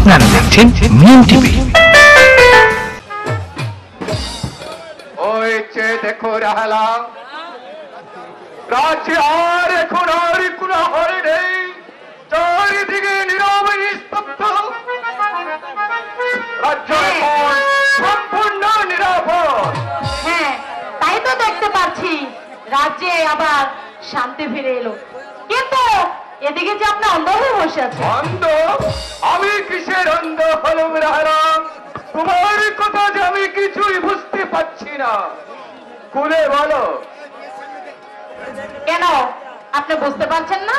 আপনারা দেখছেন মিম টিভি। ওই যে দেখো রাহলা, রাজ্যে আর এখন আর কোনো হরে নেই, চারিদিকে নীরব নিস্তব্ধ, রাজ্য এখন সম্পূর্ণ নিরাপদ। হ্যাঁ, তাই তো দেখতে পাচ্ছি রাজ্যে আবার শান্তি ফিরে এলো। কিন্তু এদিকে যে আপনি অন্ধ হয়ে বসে আছেন। অন্ধ? আমি কিসের অন্ধ হলুম রাহলা? তোমার কথা যে আমি কিছুই বুঝতে পারছি না, খুলে বলো। কেন আপনি বুঝতে পারছেন না?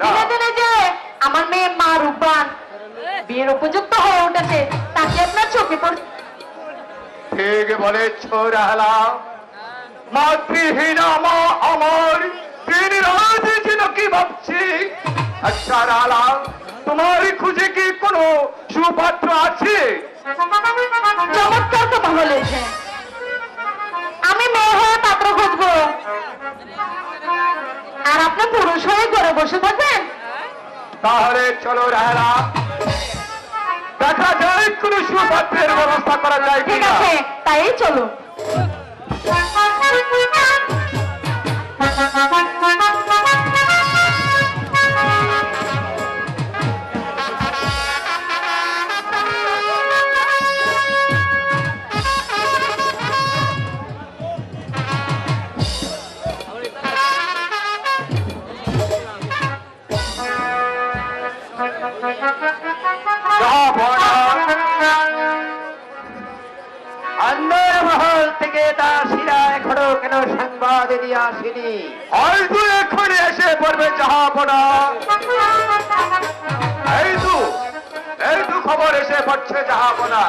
না। দিনে দিনে যে আমার মেয়ে মা রূপবান বিয়ের উপযুক্ত হয়ে উঠেছে, তাকে আপনার চোখে পড়ছে। ঠিক বলেছ রাহলা, মাতৃহীনা মা আমার দিন রাত যেন কি ভাবছি। আচ্ছা রাহলা, তোমার খুঁজে কি কোনো সুপাত্র আছে? চমৎকার কথা বলেছে। আমি মেয়ে হয়ে পাত্র খুঁজবো, আর আপনি পুরুষ হয়ে ঘরে বসে থাকবেন। তাহলে চলো রাহলা, দেখা যায় কোন সুপাত্রের ব্যবস্থা করা যায় ঠিক কিনা। আছে, তাই চলো। মহল থেকে দাসীরা এখনো কেন সংবাদ দিয়ে আসেনি? হয়তো এখন এসে পড়বে জাহাপনা। এই তো খবর এসে পড়ছে জাহাপনা।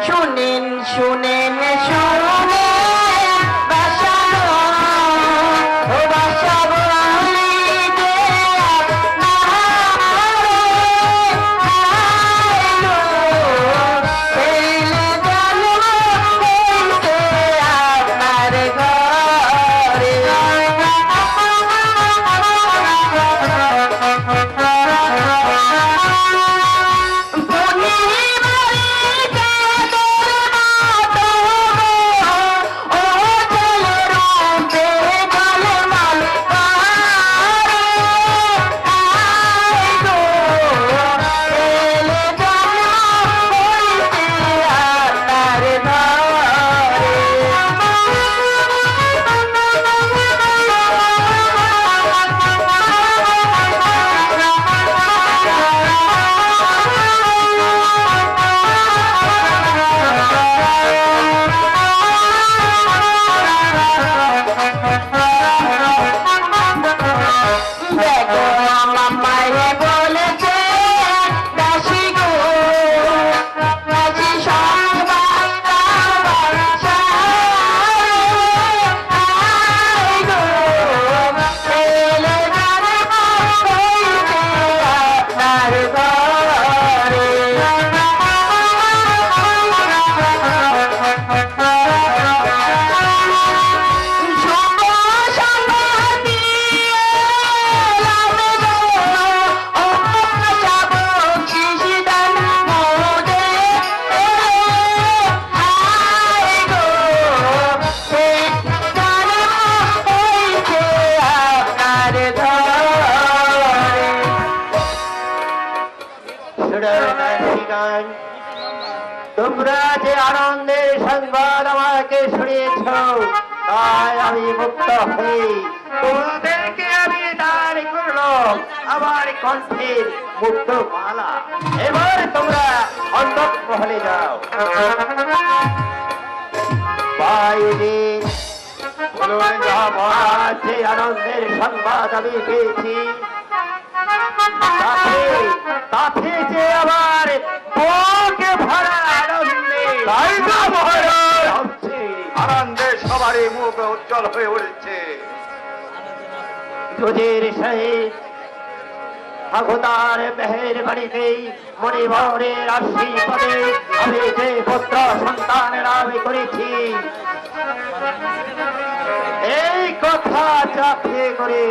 শুনেন শুনেন শুনেন তোমরা যে আনন্দের সংবাদ আমাকে শুনিয়েছ, তাই আমি মুক্ত হই। তোমাদেরকে আমি দান করলাম আমার কণ্ঠের মুক্ত মালা। এবার তোমরা অন্তঃমহলে যাও। বাইরে বলুন মহারাজ, যে আনন্দের সংবাদ আমি পেয়েছি, তাতে যে আবার বুকে ভরা আনন্দে, তাই তো মহারাজ হচ্ছে আনন্দে সবারই মুখ উজ্জ্বল হয়ে উঠছে। দুধের সহিত ঠাকুরদার মেহের বাড়িতে মণিবরের আশীর্বাদে আমি যে পুত্র সন্তানের আমি করেছি, এই কথা চাপিয়ে করে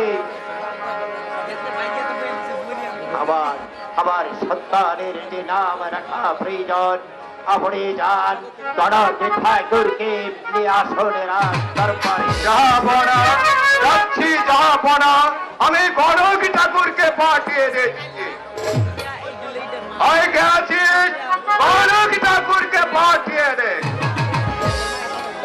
আবার আমার সন্তানের যে নাম রাখা প্রয়োজন, আপনি যান গণক ঠাকুরকে নিয়ে আসুন তারপরে যাবনা যাচ্ছি যাবনা। আমি গণক ঠাকুরকে পাঠিয়ে দিচ্ছি। গণক ঠাকুরকে পাঠিয়ে দে।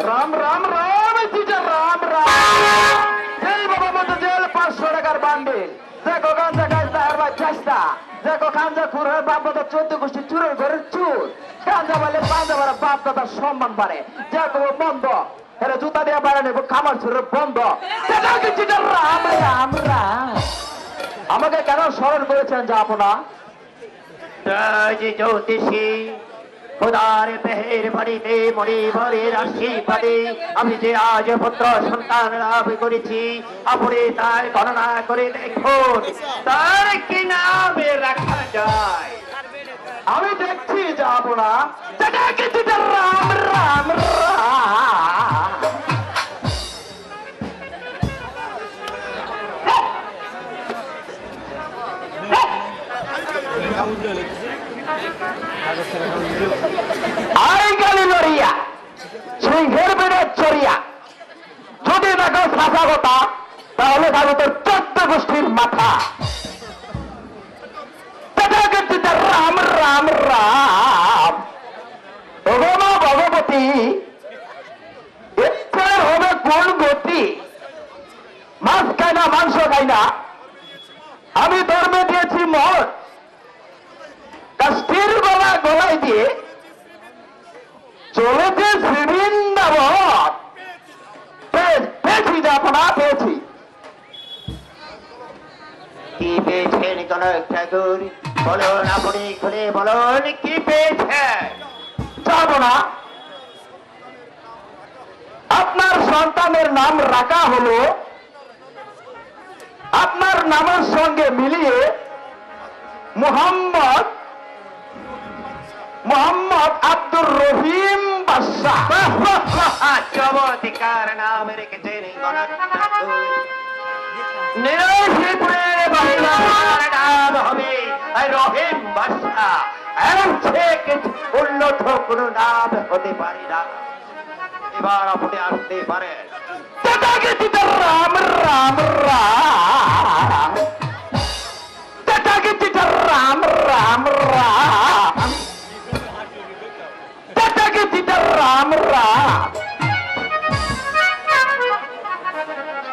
রাম রাম রাম তুঝে রাম রাম। জেল বাবা মতো জেল 500 টাকার বান্ডিল। দেখো গাঞ্জা গাছটা আর চেষ্টা, দেখো গাঞ্জা খুরের বাপ দাদা 14 গোষ্ঠী চুরের ঘরের চুর। গাঞ্জা বলে পাঞ্জা বাড়া বাপ দাদার সম্মান বাড়ে। দেখো বন্ধ এরা জুতা দিয়ে বাইরে নেবো, খামার ছুরের বন্ধ। রাম রাম রাম। আমাকে কেন স্মরণ করেছেন যে আপনা জ্যোতিষী খোদার পেহের বাড়িতে মরি ভরের আশীর্বাদে আমি যে আজ পুত্র সন্তান লাভ করেছি, আপনি তার গণনা করে দেখুন তার কি নামে রাখা যায়। আমি দেখছি যাব না রাম রাম রাম। আই গালি লড়িয়া সিংহের বেড়ে চড়িয়া যদি দেখো সাফা কথা তাহলে ভাবো তোর 14 গোষ্ঠীর মাথা। রাম রাম রাম। ভগবা ভগবতী এর হবে কোন গতি? মাছ খাই না মাংস খাই না, আমি ধর্মে দিয়েছি মত। কাষ্টির গলা গলায় দিয়ে চলেছে বৃন্দাবন। পেয়েছি যাপনা পেয়েছি। কি পেয়েছেন গণক ঠাকুর? বলুন আপনি খুলে বলুন কি পেয়েছেন। যাব না। আপনার সন্তানের নাম রাখা হলো আপনার নামের সঙ্গে মিলিয়ে মোহাম্মদ আব্দুর রহিম বাদশাহ। চমৎকার নাম রেখেছেন গণক ঠাকুর। নিরোধীপুরের বাংলার নাম হবে রহিম বাদশাহ। উন্নত কোন নাম হতে পারে না। এবার আপনি আসতে পারেন। রাম রাম রাম। রাম রাম রাম। রাম রাম।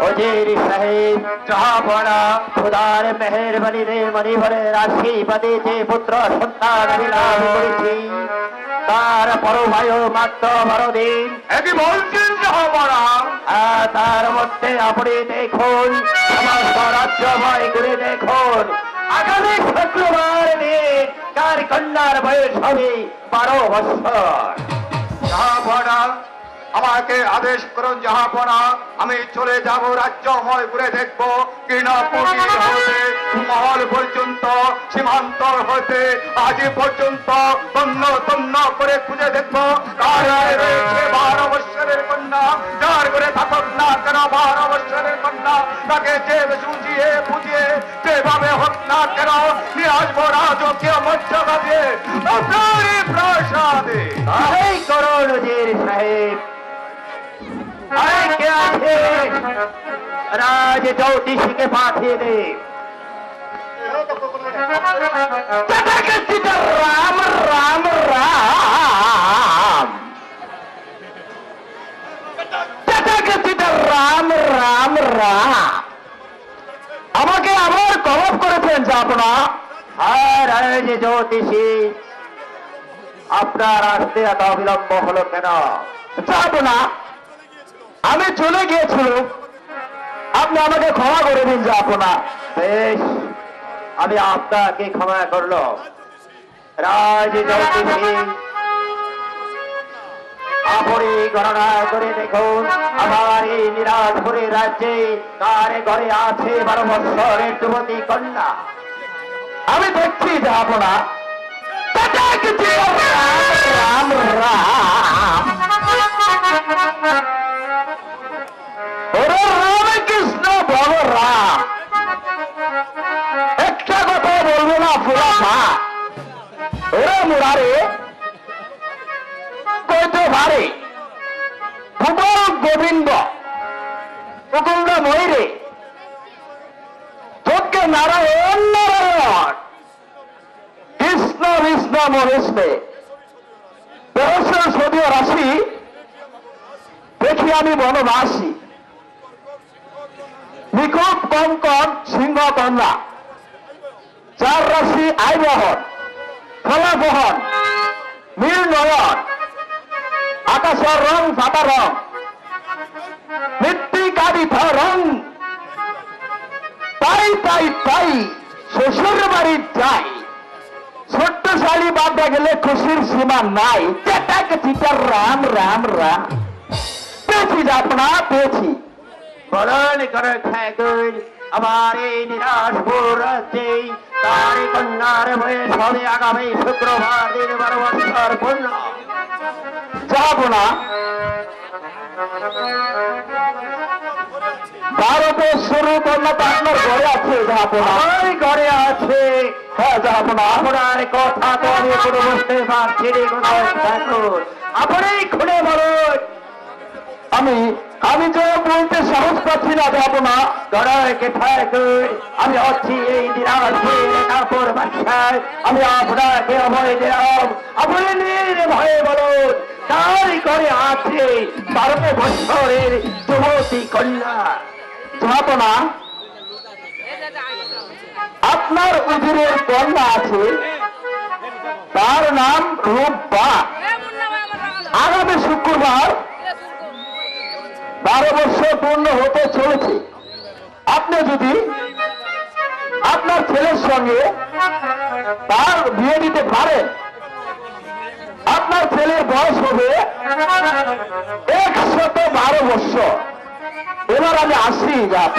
অজির সাহেব চাহপনা খুদার মেহেরবানি রে মণিভরের আশীর্বাদে যে পুত্র সন্তান আমি লাভ করেছি তার বড় ভাই মাত্র 12 দিন। একই বলছেন চাহপনা? তার মধ্যে আপনি দেখুন আমার স্বরাজ্য ভয় করে দেখুন। আগামী শুক্রবার দিন তার কন্যার বয়স হবে 12 বছর। চাহপনা আমাকে আদেশ করুন জাহাপনা। আমি চলে যাব রাজ্যময় ঘুরে দেখবো কিনাপুটি হতে মহল পর্যন্ত সীমান্ত হতে আজ পর্যন্ত তন্ন তন্ন করে খুঁজে দেখবো কার রয়েছে 12 বৎসরের কন্যা। যার করে থাকুক না কেন 12 বৎসরের কন্যা তাকে যে বুঝিয়ে বুঝিয়ে যেভাবে হোক না কেন নিয়ে আসবো রাজকীয় মর্যাদা দিয়ে আপনারই প্রাসাদে। তাই করুন উজির সাহেব। রাজ জ্যোতিষীকে পাঠিয়ে দে। রাম রাম রাম। রাম রাম রাম। আমাকে আবার কলপ করেছেন যাপনা। আর রাজ জ্যোতিষী আপনার আসতে এত অবিলম্ব হলো কেন? যাপনা আমি চলে গিয়েছিলাম, আপনি আমাকে ক্ষমা করে দিন যাপনা। বেশ, আমি আপনাকে ক্ষমা করল। রাজ জ্যোতিষী আপনি গণনা করে দেখুন আমার এই নিরাজপুরের রাজ্যে কার ঘরে আছে 12 বৎসরের যুবতী কন্যা। আমি দেখছি যাপনা। রাম রাম। রাম। একটা কথা বলবো না ফুলা মা, ওরে মুরারে কইতে পারে ভূগোল গোবিন্দ মুকুন্দ ময়ূরে যজ্ঞ নারায়ণ নারায়ণ কৃষ্ণ বিষ্ণু মহেশে সদীয় রাশি দেখি আমি বনবাসী নিকুট কঙ্কন সিংহ কন্যা চার রাশি আইবহন ফলাবহন নীল নয়ন আকাশের রং সাদা রং মৃত্তিকারিত রং তাই তাই তাই শ্বশুর বাড়ি যাই ছোট্ট শালি বাঁধা গেলে খুশির সীমা নাই চেটাক চিটার রাম রাম রাম পেয়েছি যাপনা পেয়েছি বরণ করে ঠাকুর আমার এই নিরাশ রাজ্যে তার কন্যার বয়স হবে আগামী শুক্রবার দিন 12 বছর পূর্ণ যাব না 12 বছর কন্যা তো আপনার ঘরে আছে যাব না ঘরে আছে হ্যাঁ যাব না আপনার কথা তো আমি কোনো বুঝতে পারছি না ঠাকুর আপনি খুলে বলুন আমি যে বলতে সাহস পাচ্ছি না যাব না গড়াইকে ঠাকুর আমি হচ্ছি এই নিরাশের কাপড় বাসায় আমি আপনাকে অভয় দিলাম আপনি নির্ভয়ে বলুন তাই করে আছে 12 বছরের যুবতী কন্যা যাব না আপনার উজিরের কন্যা আছে তার নাম রূপা আগামী শুক্রবার 12 বছর পূর্ণ হতে চলেছে আপনি যদি আপনার ছেলের সঙ্গে তার বিয়ে দিতে পারেন আপনার ছেলের বয়স হবে 112 বছর এবার আমি আসি রাম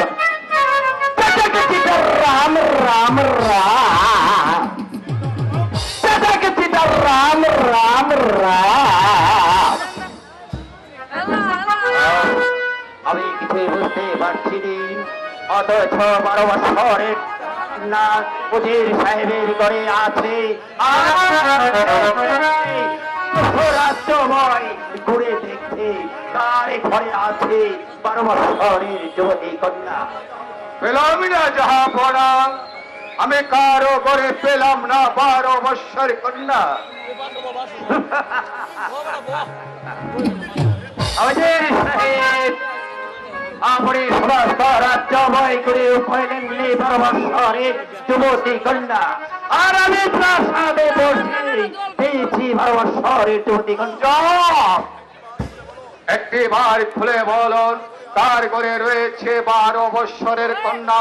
রাম রাম রাম রাম রাম আমি কিছুই বুঝতে পারছি অথচ 12 বছরের না উজির সাহেবের ঘরে আছে রাজ্যময় ঘুরে দেখছে তার ঘরে আছে 12 বছরের যুবতী কন্যা পেলাম না যাহা পড়া আমি কারো ঘরে পেলাম না 12 বছর কন্যা উজির সাহেব আপনি সমস্ত রাজ্যময় করে উপাইলেন 12 বছরের যুবতী কন্যা আর আমি প্রাসাদে বসে পেয়েছি 12 বছরের যুবতী কন্যা একটিবার খুলে বলুন তার ঘরে রয়েছে 12 বছরের কন্যা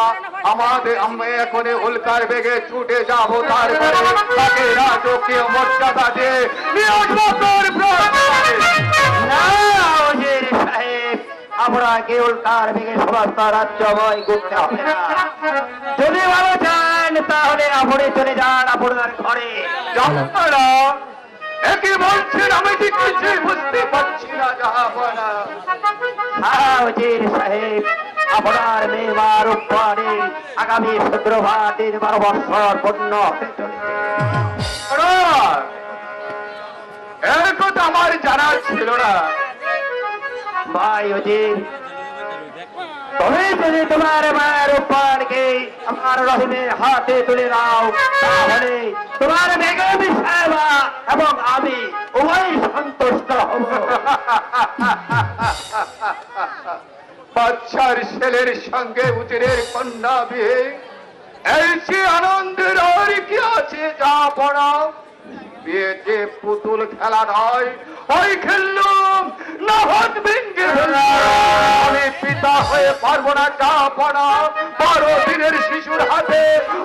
আমাদের আমি এখন উল্কার বেগে ছুটে যাব তার ঘরে তাকে রাজকীয় মর্যাদা দিয়ে নিয়ে আসবো তোর সাহেব আপনাকে উল্কার বেগে সমস্ত রাজ্যময় ঘুরতে হবে না যদি ভালো চান তাহলে আপনি চলে যান আপনার ঘরে একই বলছেন আমি কিছু বুঝতে পারছি না যাহাবনা উজির সাহেব আপনার মেয়ের উপরে আগামী শুক্রবার দিন 12 বছর পূর্ণ হতে চলেছে এর কথা আমার জানা ছিল না ভাই উজির তুমি যদি তোমার মায়ের উপরকে আমার রহিমের হাতে তুলে দাও তাহলে তোমার বেগম সাহেবা এবং আমি উভয় সন্তুষ্ট হব বাচ্চার ছেলের সঙ্গে উজিরের কন্যা বিয়ে এই যে আনন্দের আর কি আছে যা পড়া বিয়েতে পুতুল খেলা নয় ওই খেললুম না হাত ভেঙে আমি পিতা হয়ে পারবো না যা পড়া 12 দিনের শিশুর হাতে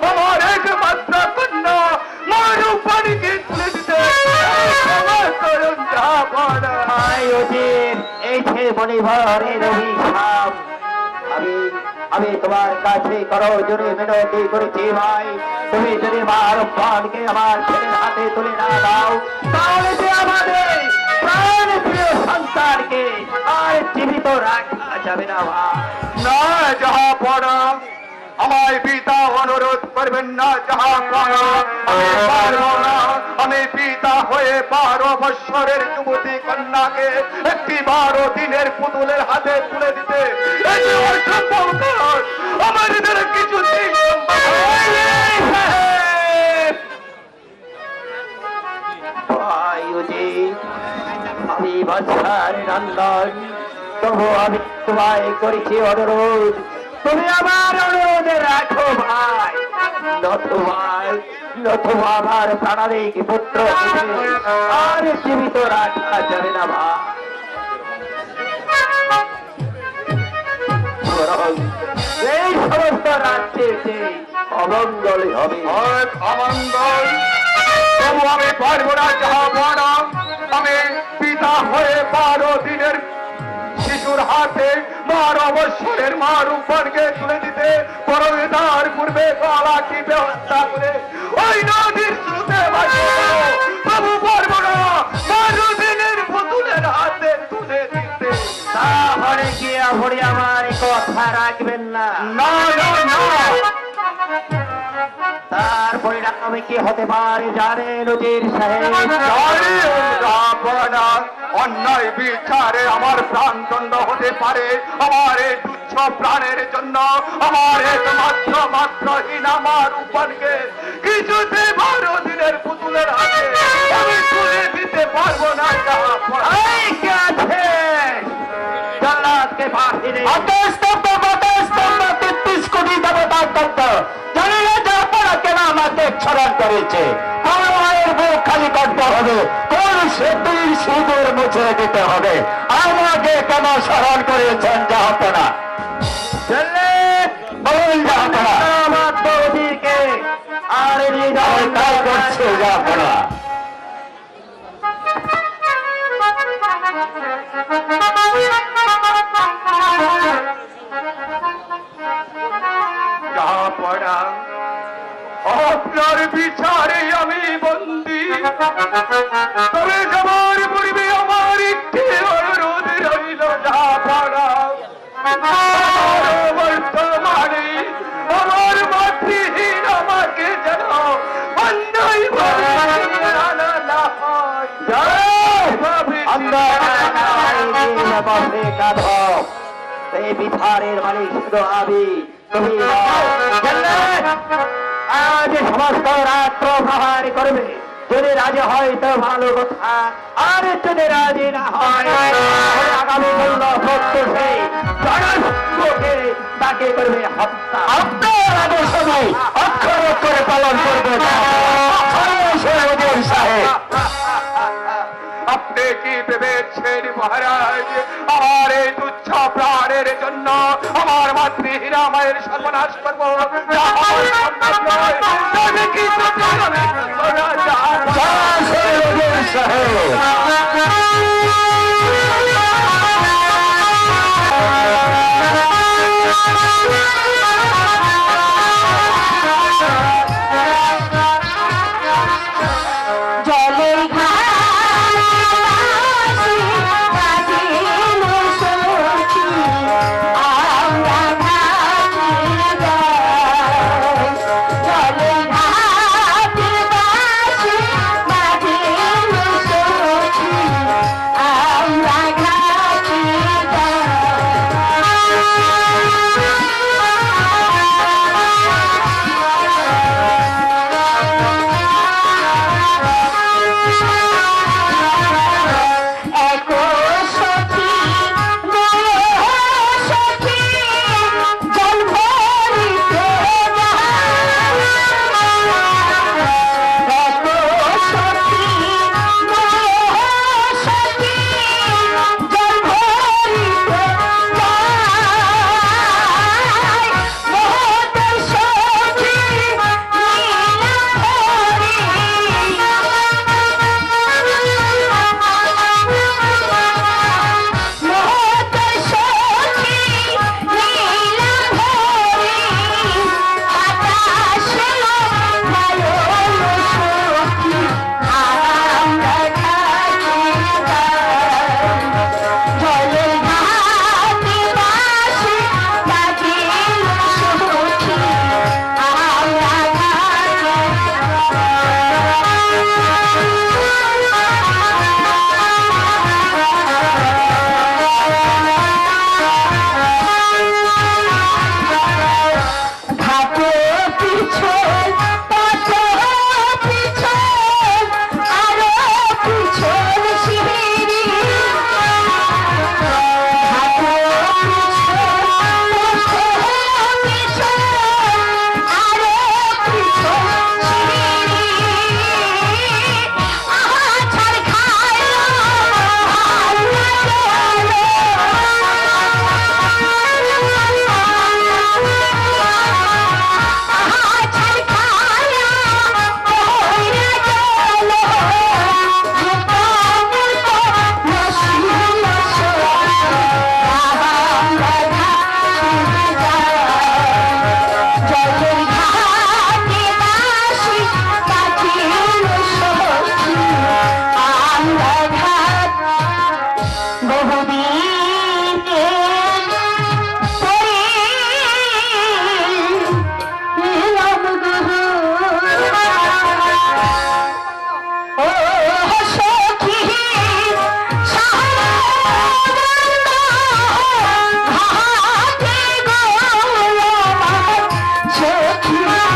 আমার একমাত্র কন্যা মার পানিকে তুলে দিতে যা পড়া এই যে মণিভরের অভিশাপ আমি তোমার কাছে করো জোরে মিনতি করেছি ভাই তুমি যদি মার পানকে আমার ছেলের হাতে তুলে না দাও তাহলে যে আমাদের প্রাণ প্রিয় সন্তানকে আর জীবিত রাখা যাবে না ভাই। না জাহাপনা, আমায় পিতা অনুরোধ করবেন না জাহাপনা, আমি পারব না। আমি পিতা হয়ে 12 বৎসরের যুবতী কন্যাকে একটি 12 দিনের পুতুলের হাতে তুলে দিতে এই যে অসম্ভব কাজ, আমাদের দ্বারা কিছুতেই সম্ভব নয়। ভাই উজির, আমি বাদশার নন্দন, তবু আমি তোমায় করেছি অনুরোধ, তুমি আমার অনুরোধে রাখো ভাই। নতুবা আমার প্রাণাধিক পুত্র আর জীবিত রাখা যাবে না ভাই। বরং এই সমস্ত রাজ্যের যে অমঙ্গলই হবে। এক অমঙ্গল, তবু আমি পারব না জাহাপনা। আমি পিতা হয়ে 12 দিনের শিশুর হাতে 12 বৎসরের মা রূপনকে তুলে দিতে, বরং তার পূর্বে গলা টিপে হত্যা করে ওই নদীর স্রোতে প্রভু পারব না 12 দিনের পুতুলের হাতে তুলে দিতে। তাহলে কি আপনি আমার কথা রাখবেন না? না না না, তার পরিণামে কি হতে পারে জানেন উজির সাহেব? জানি জাহাপনা, অন্যায় বিচারে আমার প্রাণদণ্ড হতে পারে। আমার এই তুচ্ছ প্রাণের জন্য আমার মাত্রহীন আমার রূপনকে কিছুতে 12 দিনের পুতুলের হাতে আমি তুলে দিতে পারবো না জাহাপনা। এই কে আছে? জল্লাদকে বাহিরে 33 কোটি দেবতার তত্ত্ব জানি না যারা কেন আমাকে স্মরণ করেছে। কোন মায়ের বুক খালি করতে হবে, কোন সেতুর সিঁদুর মুছে দিতে হবে, আমাকে কেন স্মরণ করেছেন জাহাপনা? বলুন জাহাপনা। আমার তো উজিরকে আর তাই করছে জাহাপনা। জাহাপনা, আপনার বিচারে আমি বন্দী, তবে যাবার পূর্বে আমার একটি অনুরোধ রইল জাহাপনা। বর্তমানে আমার মাতৃহীন আমাকে যেন অন্যায় ভাবে না হয়। এই বিচারের মালিক শুধু আমি, তুমি নও। জল্লাদ আজ সমস্ত রাত্র প্রহার করবে। যদি রাজি হয় তো ভালো কথা, আর যদি রাজি না হয় তাহলে আগামী 16 প্রত্যুষে জনসংখ্যকে তাকে করবে হত্যা। আপনার আদেশ আমি অক্ষর অক্ষরে পালন করবো সাহেব। আপনি কি ভেবেছেন মহারাজ আমার এই তুচ্ছ প্রাণের জন্য আমার মাতৃহীনা মায়ের সর্বনাশ করবো? যা আমার সম্ভব নয়। তবে কি ছিল